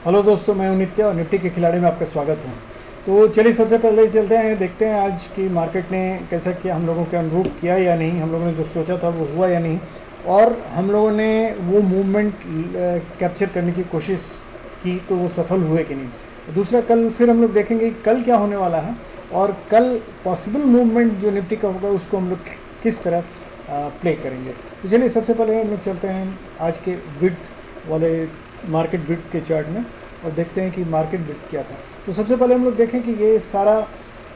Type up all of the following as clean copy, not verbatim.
Hello दोस्तों, मैं हूं नित्य और निफ्टी के खिलाड़ी में आपका स्वागत है। तो चलिए सबसे पहले चलते हैं, देखते हैं आज की मार्केट ने कैसा किया, हम लोगों के अनुरूप किया या नहीं, हम लोगों ने जो सोचा था वो हुआ या नहीं, और हम लोगों ने वो मूवमेंट कैप्चर करने की कोशिश की तो वो सफल हुए कि नहीं। दूसरा, कल फिर हम लोग देखेंगे कि कल क्या होने वाला है और कल पॉसिबल मूवमेंट जो निफ्टी का होगा उसको हम लोग किस तरह प्ले करेंगे। तो चलिए सबसे पहले हम लोग चलते हैं आज के विड्थ वाले मार्केट विड्थ के चार्ट में और देखते हैं कि मार्केट विड्थ क्या था। तो सबसे पहले हम लोग देखें कि ये सारा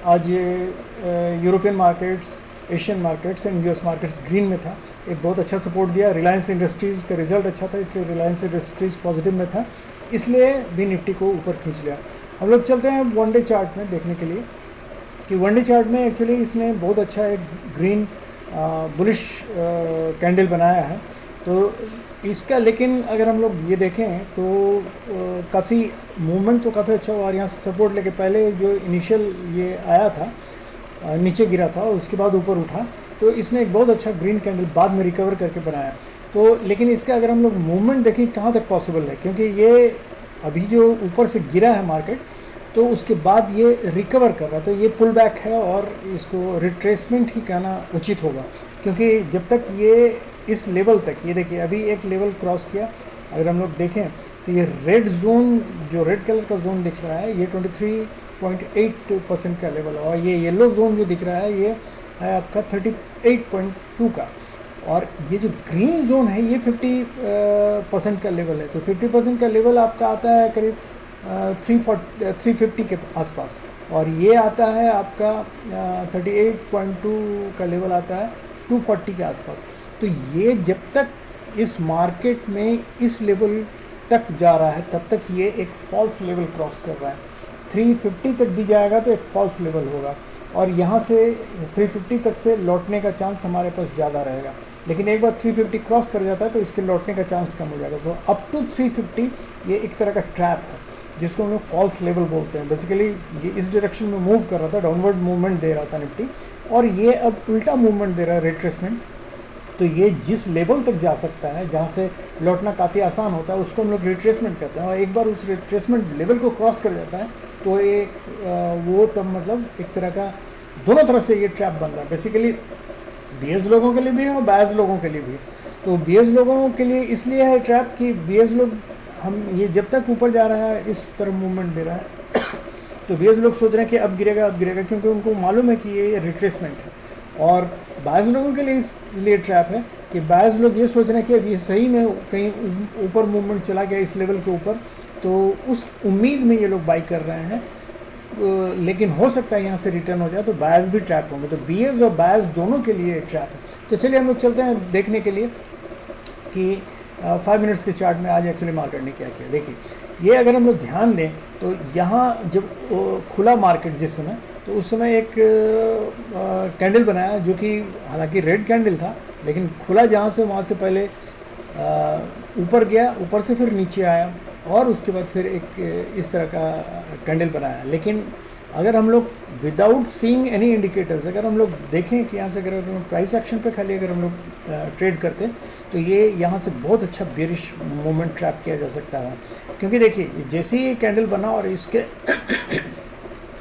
आज European markets, Asian markets and US markets green में था। एक बहुत अच्छा सपोर्ट दिया। रिलायंस इंडस्ट्रीज़ का रिजल्ट अच्छा था, इसलिए रिलायंस इंडस्ट्रीज़ पॉजिटिव में था, इसलिए भी निफ्टी को ऊपर खींच लिया। हम लोग चलते हैं वन डे चार्ट में देखने के लिए कि वन डे चार्ट में एक्चुअली इसने बहुत अच्छा एक ग्रीन बुलिश कैंडल बनाया है। तो इसका, लेकिन अगर हम लोग ये देखें तो काफ़ी मूवमेंट तो काफ़ी अच्छा हुआ और यहाँ से सपोर्ट लेके पहले जो इनिशियल ये आया था नीचे गिरा था और उसके बाद ऊपर उठा, तो इसने एक बहुत अच्छा ग्रीन कैंडल बाद में रिकवर करके बनाया। तो लेकिन इसका अगर हम लोग मूवमेंट देखें कहाँ तक पॉसिबल है, क्योंकि ये अभी जो ऊपर से गिरा है मार्केट तो उसके बाद ये रिकवर कर रहा है, तो ये पुल बैक है और इसको रिट्रेसमेंट ही कहना उचित होगा, क्योंकि जब तक ये इस लेवल तक, ये देखिए अभी एक लेवल क्रॉस किया, अगर हम लोग देखें तो ये रेड जोन, जो रेड कलर का जोन दिख रहा है, ये 23.8% का लेवल है और ये येलो जोन जो दिख रहा है ये है आपका 38.2 का, और ये जो ग्रीन जोन है ये 50% का लेवल है। तो 50% का लेवल आपका आता है करीब 350 के आसपास, और ये आता है आपका 38.2 का लेवल आता है 240 के आसपास। तो ये जब तक इस मार्केट में इस लेवल तक जा रहा है तब तक ये एक फॉल्स लेवल क्रॉस कर रहा है। 350 तक भी जाएगा तो एक फॉल्स लेवल होगा और यहाँ से 350 तक से लौटने का चांस हमारे पास ज़्यादा रहेगा, लेकिन एक बार 350 क्रॉस कर जाता है तो इसके लौटने का चांस कम हो जाएगा। तो अप टू 350 ये एक तरह का ट्रैप है जिसको हम लोग फॉल्स लेवल बोलते हैं। बेसिकली ये इस डायरेक्शन में मूव कर रहा था, डाउनवर्ड मूवमेंट दे रहा था निफ्टी, और ये अब उल्टा मूवमेंट दे रहा है, रिट्रेसमेंट। तो ये जिस लेवल तक जा सकता है जहाँ से लौटना काफ़ी आसान होता है उसको हम लोग रिट्रेसमेंट कहते हैं, और एक बार उस रिट्रेसमेंट लेवल को क्रॉस कर जाता है तो ये वो तब मतलब एक तरह का दोनों तरफ से ये ट्रैप बन रहा है, बेसिकली बीएस लोगों के लिए भी है और बैज लोगों के लिए भी। तो बीएस लोगों के लिए इसलिए है ट्रैप कि बीएस लोग, हम ये जब तक ऊपर जा रहा है इस तरफ मूवमेंट दे रहा है तो बीएस लोग सोच रहे हैं कि अब गिरेगा अब गिरेगा, क्योंकि उनको मालूम है कि ये रिट्रेसमेंट है। और बायस लोगों के लिए इसलिए ट्रैप है कि बायस लोग ये सोच रहे हैं कि अब ये सही में कहीं ऊपर मूवमेंट चला गया इस लेवल के ऊपर, तो उस उम्मीद में ये लोग बाई कर रहे हैं, लेकिन हो सकता है यहाँ से रिटर्न हो जाए तो बायस भी ट्रैप होंगे। तो बीएस और बायस दोनों के लिए ट्रैप है। तो चलिए हम लोग चलते हैं देखने के लिए कि 5 मिनट्स के चार्ट में आज एक्चुअली मार्केट ने क्या किया। देखिए ये अगर हम लोग ध्यान दें तो यहाँ जब खुला मार्केट जिस समय, तो उस समय एक कैंडल बनाया जो कि हालांकि रेड कैंडल था, लेकिन खुला जहाँ से वहाँ से पहले ऊपर गया, ऊपर से फिर नीचे आया और उसके बाद फिर एक इस तरह का कैंडल बनाया। लेकिन अगर हम लोग विदाउट सीइंग एनी इंडिकेटर्स, अगर हम लोग देखें कि यहाँ से अगर प्राइस एक्शन पे खाली अगर हम लोग ट्रेड करते तो ये यहाँ से बहुत अच्छा बेरिश मोमेंट ट्रैप किया जा सकता है, क्योंकि देखिए जैसे ही ये कैंडल बना और इसके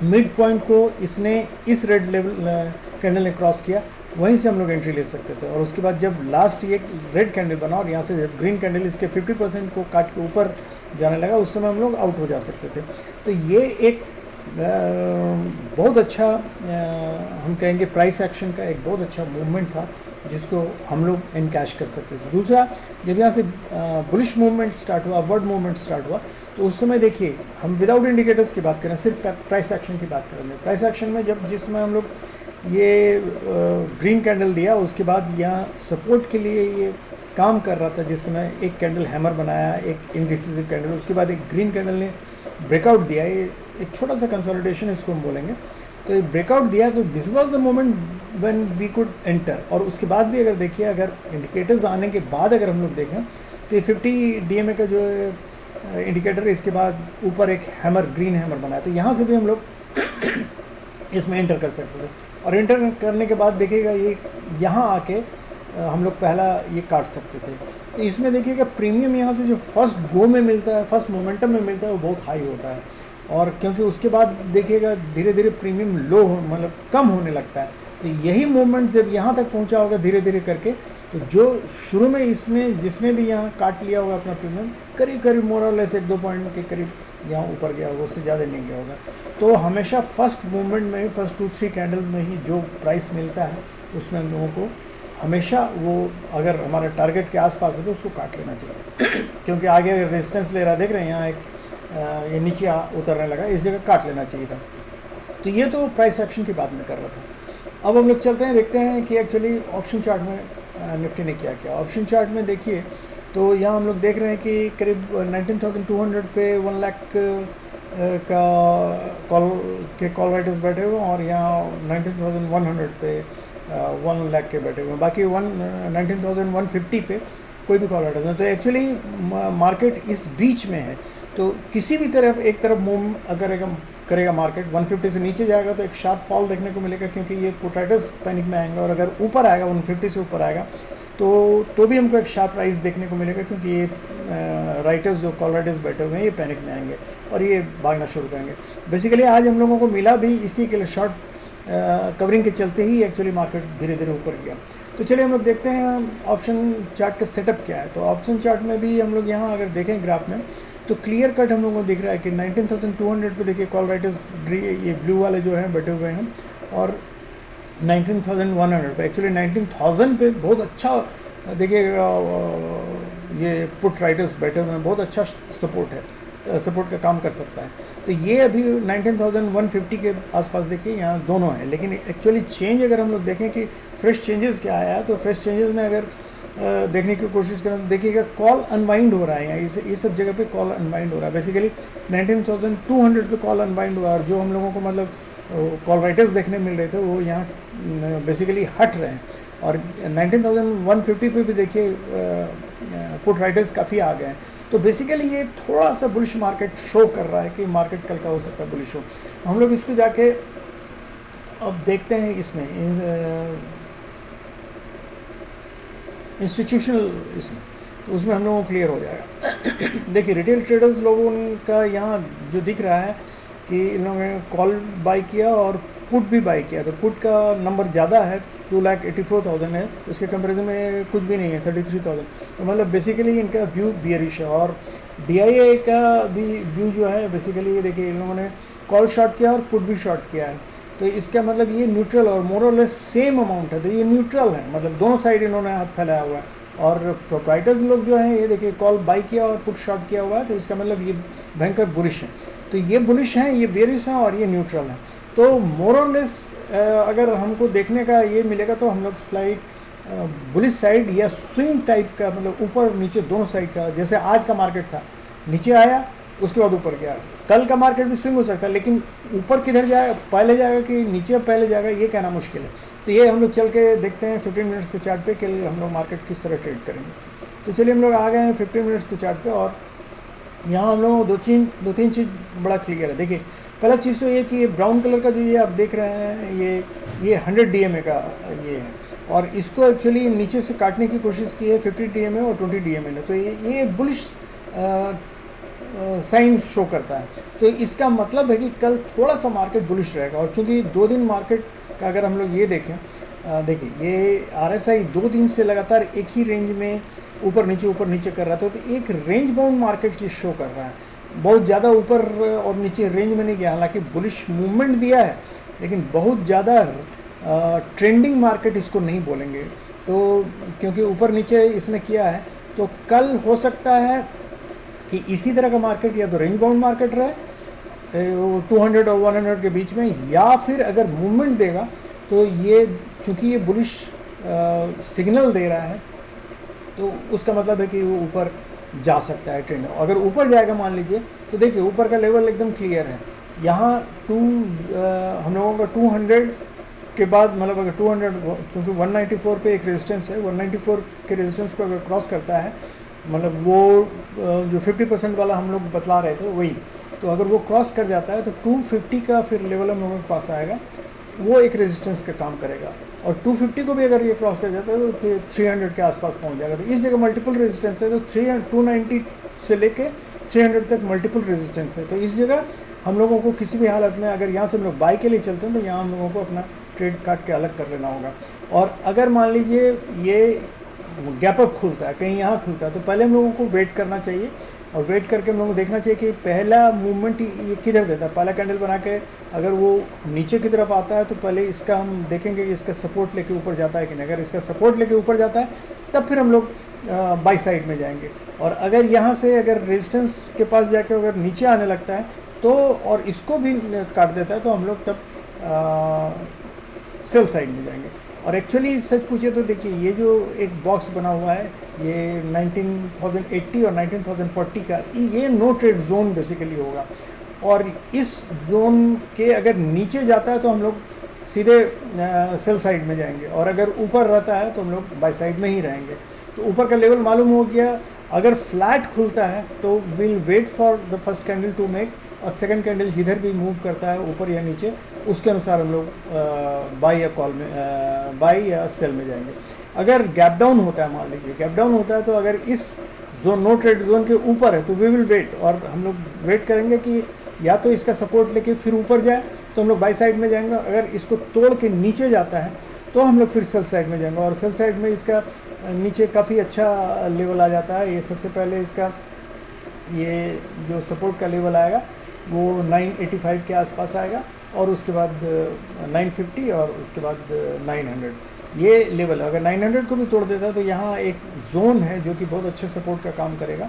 मिड पॉइंट को इसने इस रेड लेवल कैंडल ने क्रॉस किया, वहीं से हम लोग एंट्री ले सकते थे। और उसके बाद जब लास्ट ये रेड कैंडल बना और यहाँ से जब ग्रीन कैंडल इसके 50% को काट के ऊपर जाने लगा, उस समय हम लोग आउट हो जा सकते थे। तो ये एक बहुत अच्छा हम कहेंगे प्राइस एक्शन का एक बहुत अच्छा मूवमेंट था जिसको हम लोग इनकैश कर सकते थे। दूसरा, जब यहाँ से बुलिश मूवमेंट स्टार्ट हुआ, अपवर्ड मूवमेंट स्टार्ट हुआ, तो उस समय देखिए हम विदाउट इंडिकेटर्स की बात करें, सिर्फ प्राइस एक्शन की बात करेंगे। प्राइस एक्शन में जब जिस समय हम लोग ये ग्रीन कैंडल दिया, उसके बाद यहाँ सपोर्ट के लिए ये काम कर रहा था, जिस समय एक कैंडल हैमर बनाया, एक इनडिसिसिव कैंडल, उसके बाद एक ग्रीन कैंडल ने ब्रेकआउट दिया, ये एक छोटा सा कंसोलिडेशन इसको हम बोलेंगे। तो ये ब्रेकआउट दिया तो this was the moment when we could enter. और उसके बाद भी अगर देखिए, अगर इंडिकेटर्स आने के बाद अगर हम लोग देखें तो ये 50 DMA का जो इंडिकेटर है, इसके बाद ऊपर एक हैमर, ग्रीन हैमर बनाया, तो यहाँ से भी हम लोग इसमें एंटर कर सकते थे। और एंटर करने के बाद देखिएगा ये यहाँ आके हम लोग पहला ये काट सकते थे। तो इसमें देखिएगा प्रीमियम यहाँ से जो फर्स्ट गो में मिलता है, फर्स्ट मोमेंटम में मिलता है, वो बहुत हाई होता है। और क्योंकि उसके बाद देखिएगा धीरे धीरे प्रीमियम लो मतलब कम होने लगता है। तो यही मोमेंट जब यहाँ तक पहुँचा होगा धीरे धीरे करके, तो जो शुरू में इसने जिसने भी यहाँ काट लिया होगा अपना प्रीमियम, करीब करीब मोर और लेस 1-2 पॉइंट के करीब यहाँ ऊपर गया होगा, उससे ज़्यादा नहीं गया होगा। तो हमेशा फर्स्ट मूवमेंट में, फर्स्ट 2-3 कैंडल्स में ही जो प्राइस मिलता है उसमें हम लोगों को हमेशा वो अगर हमारे टारगेट के आसपास है तो उसको काट लेना चाहिए क्योंकि आगे अगर रेजिस्टेंस ले रहा, देख रहे हैं यहाँ एक ये नीचे उतरने लगा, इस जगह काट लेना चाहिए था। तो ये तो प्राइस एक्शन की बात मैं कर रहा था। अब हम लोग चलते हैं, देखते हैं कि एक्चुअली ऑप्शन चार्ट में निफ्टी ने क्या किया। ऑप्शन चार्ट में देखिए तो यहाँ हम लोग देख रहे हैं कि करीब 19,200 पे 1 लाख का कॉल राइटर्स बैठे हुए हैं और यहाँ 19,100 पे 1 लाख के बैठे हुए हैं। बाकी 19,150 पे कोई भी कॉल राइटर्स नहीं। तो एक्चुअली मार्केट इस बीच में है। तो किसी भी तरफ एक तरफ मूव अगर करेगा मार्केट 150 से नीचे जाएगा तो एक शार्प फॉल देखने को मिलेगा क्योंकि ये पुट राइटर्स पैनिक में आएंगे, और अगर ऊपर आएगा 150 से ऊपर आएगा तो भी हमको एक शार्प प्राइस देखने को मिलेगा क्योंकि ये राइटर्स जो कॉल राइटर्स बैठे हुए हैं ये पैनिक में आएंगे और ये भागना शुरू करेंगे। बेसिकली आज हम लोगों को मिला भी इसी के लिए, शॉर्ट कवरिंग के चलते ही एक्चुअली मार्केट धीरे धीरे ऊपर गया। तो चलिए हम लोग देखते हैं ऑप्शन चार्ट का सेटअप क्या है। तो ऑप्शन चार्ट में भी हम लोग यहाँ अगर देखें ग्राफ में तो क्लियर कट हम लोगों को दिख रहा है कि 19,200 पे देखिए कॉल राइटर्स ये ब्लू वाले जो हैं बैठे हुए हैं, और 19,100 पे, एक्चुअली 19,000 पे बहुत अच्छा देखिए ये पुट राइटर्स बैठे हुए हैं, बहुत अच्छा सपोर्ट है, सपोर्ट का काम कर सकता है। तो ये अभी 19,150 के आसपास देखिए यहाँ दोनों हैं, लेकिन एक्चुअली चेंज अगर हम लोग देखें कि फ्रेश चेंजेस क्या आया है, तो फ्रेश चेंजेस में अगर देखने की कोशिश करें तो देखिएगा कॉल अनवाइंड हो रहा है यहाँ, इस सब जगह पे कॉल अनवाइंड हो रहा है। बेसिकली 19,200 पे कॉल अनवाइंड हुआ और जो हम लोगों को मतलब कॉल राइटर्स देखने मिल रहे थे वो यहाँ बेसिकली हट रहे हैं। और 19,150 पे भी देखिए पुट राइटर्स काफ़ी आ गए हैं। तो बेसिकली ये थोड़ा सा बुलिश मार्केट शो कर रहा है कि मार्केट कल का हो सकता है बुलिश हो। हम लोग इसको जाके अब देखते हैं इसमें इंस्टीट्यूशनल इसमें, तो उसमें हम लोगों को क्लियर हो जाएगा। देखिए रिटेल ट्रेडर्स लोगों का यहाँ जो दिख रहा है कि इन लोगों ने कॉल बाई किया और पुट भी बाई किया, तो पुट का नंबर ज़्यादा है, 2,84,000 है, उसके कंपैरिजन में कुछ भी नहीं है 33,000। तो मतलब बेसिकली इनका व्यू बियरिश है। और DIA का भी व्यू जो है बेसिकली ये देखिए इन लोगों ने कॉल शॉर्ट किया और पुट भी शॉर्ट किया है, तो इसका मतलब ये न्यूट्रल और मोर और लेस सेम अमाउंट है, तो ये न्यूट्रल है, मतलब दोनों साइड इन्होंने हाथ फैलाया हुआ है। और प्रोप्राइटर्स लोग जो हैं ये देखिए कॉल बाई किया और पुट शॉर्ट किया हुआ है, तो इसका मतलब ये भयंकर बुलिश है। तो ये बुलिश हैं, ये बेरिश हैं और ये न्यूट्रल है। तो मोर और लेस अगर हमको देखने का ये मिलेगा तो हम लोग स्लाइड बुलिश साइड या स्विंग टाइप का, मतलब ऊपर नीचे दोनों साइड का, जैसे आज का मार्केट था, नीचे आया उसके बाद ऊपर गया। कल का मार्केट भी स्विंग हो सकता है, लेकिन ऊपर किधर जाएगा, पहले जाएगा कि नीचे पहले जाएगा, ये कहना मुश्किल है। तो ये हम लोग चल के देखते हैं 15 मिनट्स के चार्ट पे कि हम लोग मार्केट किस तरह ट्रेड करेंगे। तो चलिए हम लोग आ गए हैं 15 मिनट्स के चार्ट पे, और यहाँ हम लोग दो तीन चीज़ बड़ा क्लियर है। देखिए पहला चीज़ तो ये कि ये ब्राउन कलर का जो ये आप देख रहे हैं ये 100 DMA का ये है, और इसको एक्चुअली नीचे से काटने की कोशिश की है 50 DMA और 20 DMA ने। तो ये बुलिश साइन शो करता है, तो इसका मतलब है कि कल थोड़ा सा मार्केट बुलिश रहेगा। और चूँकि 2 दिन मार्केट का अगर हम लोग ये देखें, देखिए ये RSI 2 दिन से लगातार एक ही रेंज में ऊपर नीचे कर रहा था, तो एक रेंज बाउंड मार्केट ये शो कर रहा है, बहुत ज़्यादा ऊपर और नीचे रेंज में नहीं गया, हालांकि बुलिश मूवमेंट दिया है, लेकिन बहुत ज़्यादा ट्रेंडिंग मार्केट इसको नहीं बोलेंगे। तो क्योंकि ऊपर नीचे इसने किया है, तो कल हो सकता है कि इसी तरह का मार्केट या तो रेंज बाउंड मार्केट रहे 200 और 100 के बीच में, या फिर अगर मूवमेंट देगा तो ये चूँकि ये बुलिश सिग्नल दे रहा है, तो उसका मतलब है कि वो ऊपर जा सकता है ट्रेंड। अगर ऊपर जाएगा मान लीजिए, तो देखिए ऊपर का लेवल एकदम क्लियर है। यहाँ हम लोगों का 200 के बाद, मतलब अगर 200 क्योंकि 194 पे एक रेजिस्टेंस है, 194 के रेजिस्टेंस को अगर क्रॉस करता है, मतलब वो जो 50% वाला हम लोग बतला रहे थे वही, तो अगर वो क्रॉस कर जाता है तो 250 का फिर लेवल हम लोगों के पास आएगा, वो एक रेजिस्टेंस का काम करेगा। और 250 को भी अगर ये क्रॉस कर जाता है तो 300 के आसपास पहुंच जाएगा। तो इस जगह मल्टीपल रेजिस्टेंस है, तो 290 से लेके 300 तक मल्टीपल रेजिस्टेंस है। तो इस जगह हम लोगों को किसी भी हालत में अगर यहाँ से हम लोग बाई के लिए चलते हैं तो यहाँ हम लोगों को अपना ट्रेड काट के अलग कर लेना होगा। और अगर मान लीजिए ये गैप अप खुलता है, कहीं यहाँ खुलता है, तो पहले हम लोगों को वेट करना चाहिए। और वेट करके हम लोगों को देखना चाहिए कि पहला मूवमेंट ये किधर देता है। पहला कैंडल बना के अगर वो नीचे की तरफ आता है तो पहले इसका हम देखेंगे कि इसका सपोर्ट लेके ऊपर जाता है कि नहीं। अगर इसका सपोर्ट लेके ऊपर जाता है तब फिर हम लोग बाई साइड में जाएंगे। और अगर यहाँ से अगर रेजिस्टेंस के पास जाके अगर नीचे आने लगता है तो और इसको भी काट देता है तो हम लोग तब सेल साइड में जाएंगे। और एक्चुअली सच पूछे तो देखिए ये जो एक बॉक्स बना हुआ है ये 19,080 और 19,040 का, ये नो ट्रेड जोन बेसिकली होगा। और इस जोन के अगर नीचे जाता है तो हम लोग सीधे सेल साइड में जाएंगे, और अगर ऊपर रहता है तो हम लोग बाई साइड में ही रहेंगे। तो ऊपर का लेवल मालूम हो गया। अगर फ्लैट खुलता है तो will wait for the first candle to make, और सेकंड कैंडल जिधर भी मूव करता है ऊपर या नीचे उसके अनुसार हम लोग बाई या कॉल में बाई या सेल में जाएंगे। अगर गैप डाउन होता है, मान लीजिए गैप डाउन होता है, तो अगर इस जोन नो ट्रेड जोन के ऊपर है तो वी विल वेट, और हम लोग वेट करेंगे कि या तो इसका सपोर्ट लेके फिर ऊपर जाए तो हम लोग बाई साइड में जाएंगे। अगर इसको तोड़ के नीचे जाता है तो हम लोग फिर सेल साइड में जाएंगे। और सेल साइड में इसका नीचे काफ़ी अच्छा लेवल आ जाता है। ये सबसे पहले इसका ये जो सपोर्ट का लेवल आएगा वो 985 के आसपास आएगा, और उसके बाद 950 और उसके बाद 900 ये लेवल। अगर 900 को भी तोड़ देता है तो यहाँ एक जोन है जो कि बहुत अच्छे सपोर्ट का काम करेगा,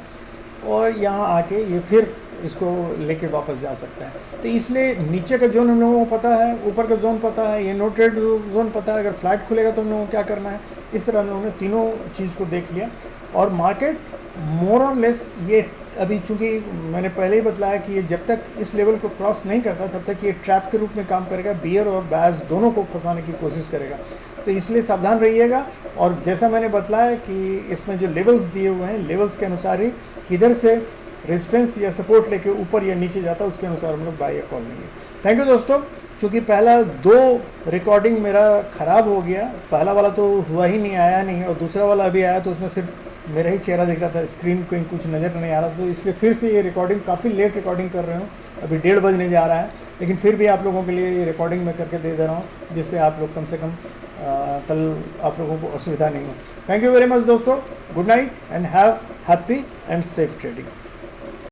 और यहाँ आके ये फिर इसको लेके वापस जा सकता है। तो इसलिए नीचे का जोन हम लोगों को पता है, ऊपर का जोन पता है, ये नो ट्रेड जोन पता है। अगर फ्लैट खुलेगा तो हम लोगों को क्या करना है, इस तरह हम लोगों ने तीनों चीज़ को देख लिया। और मार्केट मोर और लेस ये अभी चूँकि मैंने पहले ही बतलाया कि ये जब तक इस लेवल को क्रॉस नहीं करता तब तक ये ट्रैप के रूप में काम करेगा, बियर और बैज दोनों को फंसाने की कोशिश करेगा। तो इसलिए सावधान रहिएगा। और जैसा मैंने बतलाया कि इसमें जो लेवल्स दिए हुए हैं, लेवल्स के अनुसार ही किधर से रेजिस्टेंस या सपोर्ट लेके ऊपर या नीचे जाता है उसके अनुसार हम लोग बाय या कॉल लेंगे। थैंक यू दोस्तों। चूँकि पहला 2 रिकॉर्डिंग मेरा ख़राब हो गया, पहला वाला तो हुआ ही नहीं, आया नहीं, और दूसरा वाला अभी आया तो उसमें सिर्फ मेरा ही चेहरा दिख रहा था, स्क्रीन को कुछ नज़र नहीं आ रहा था। तो इसलिए फिर से ये रिकॉर्डिंग काफ़ी लेट रिकॉर्डिंग कर रहे हूँ, अभी 1:30 बजने जा रहा है, लेकिन फिर भी आप लोगों के लिए ये रिकॉर्डिंग मैं करके दे रहा हूँ जिससे आप लोग कम से कम कल आप लोगों को असुविधा नहीं हो। थैंक यू वेरी मच दोस्तों। Good night and have happy and safe trading.